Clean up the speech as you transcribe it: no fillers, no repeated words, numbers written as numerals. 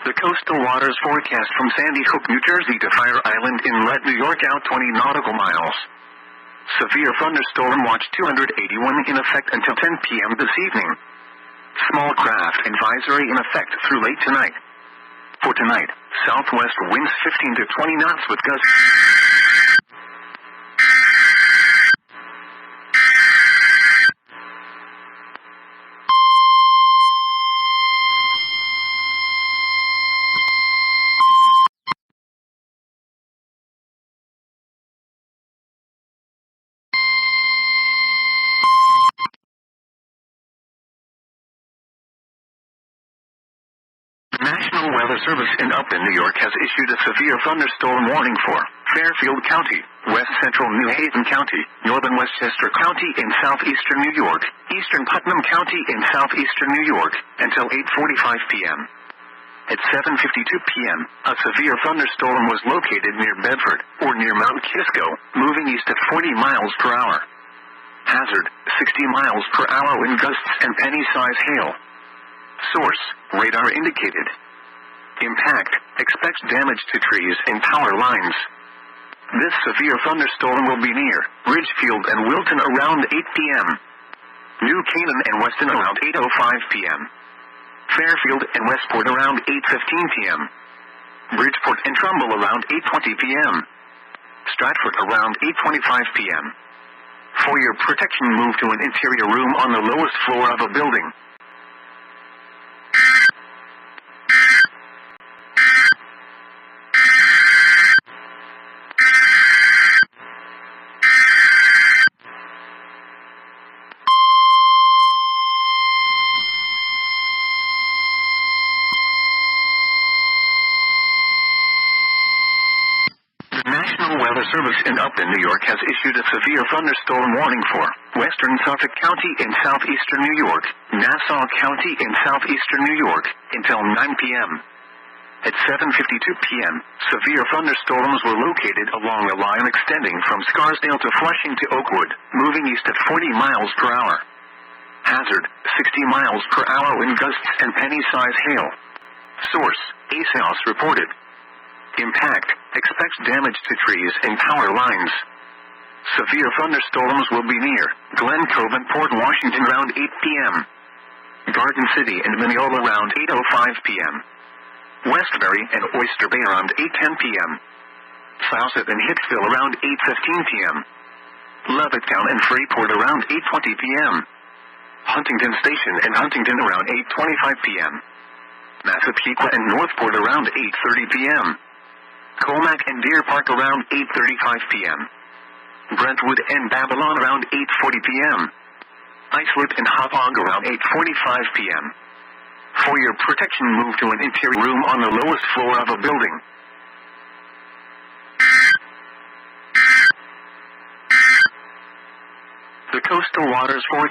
The coastal waters forecast from Sandy Hook, New Jersey to Fire Island Inlet, New York out 20 nautical miles. Severe thunderstorm watch 281 in effect until 10 p.m. this evening. Small craft advisory in effect through late tonight. For tonight, southwest winds 15 to 20 knots with gusts. National Weather Service in Upton, New York has issued a severe thunderstorm warning for Fairfield County, West Central New Haven County, Northern Westchester County in southeastern New York, Eastern Putnam County in southeastern New York, until 8:45 p.m. At 7:52 p.m., a severe thunderstorm was located near Bedford, or near Mount Kisco, moving east at 40 miles per hour. Hazard, 60 miles per hour wind gusts and penny-size hail. Source, radar indicated. Impact, expects damage to trees and power lines. This severe thunderstorm will be near Ridgefield and Wilton around 8 p.m. New Canaan and Weston around 8:05 p.m. Fairfield and Westport around 8:15 p.m. Bridgeport and Trumbull around 8:20 p.m. Stratford around 8:25 p.m. For your protection, move to an interior room on the lowest floor of a building. National Weather Service in Upton, New York has issued a severe thunderstorm warning for western Suffolk County in southeastern New York, Nassau County in southeastern New York, until 9 p.m. At 7:52 p.m., severe thunderstorms were located along a line extending from Scarsdale to Flushing to Oakwood, moving east at 40 miles per hour. Hazard, 60 miles per hour wind gusts and penny-size hail. Source, EAS reported. Impact, expects damage to trees and power lines. Severe thunderstorms will be near Glen Cove and Port Washington around 8 p.m. Garden City and Mineola around 8:05 p.m. Westbury and Oyster Bay around 8:10 p.m. Fawcett and Hicksville around 8:15 p.m. Levittown and Freeport around 8:20 p.m. Huntington Station and Huntington around 8:25 p.m. Massapequa and Northport around 8:30 p.m. Colmac and Deer Park around 8:35 p.m. Brentwood and Babylon around 8:40 p.m. Islip and Hauppauge around 8:45 p.m. For your protection, move to an interior room on the lowest floor of a building. The coastal waters forecast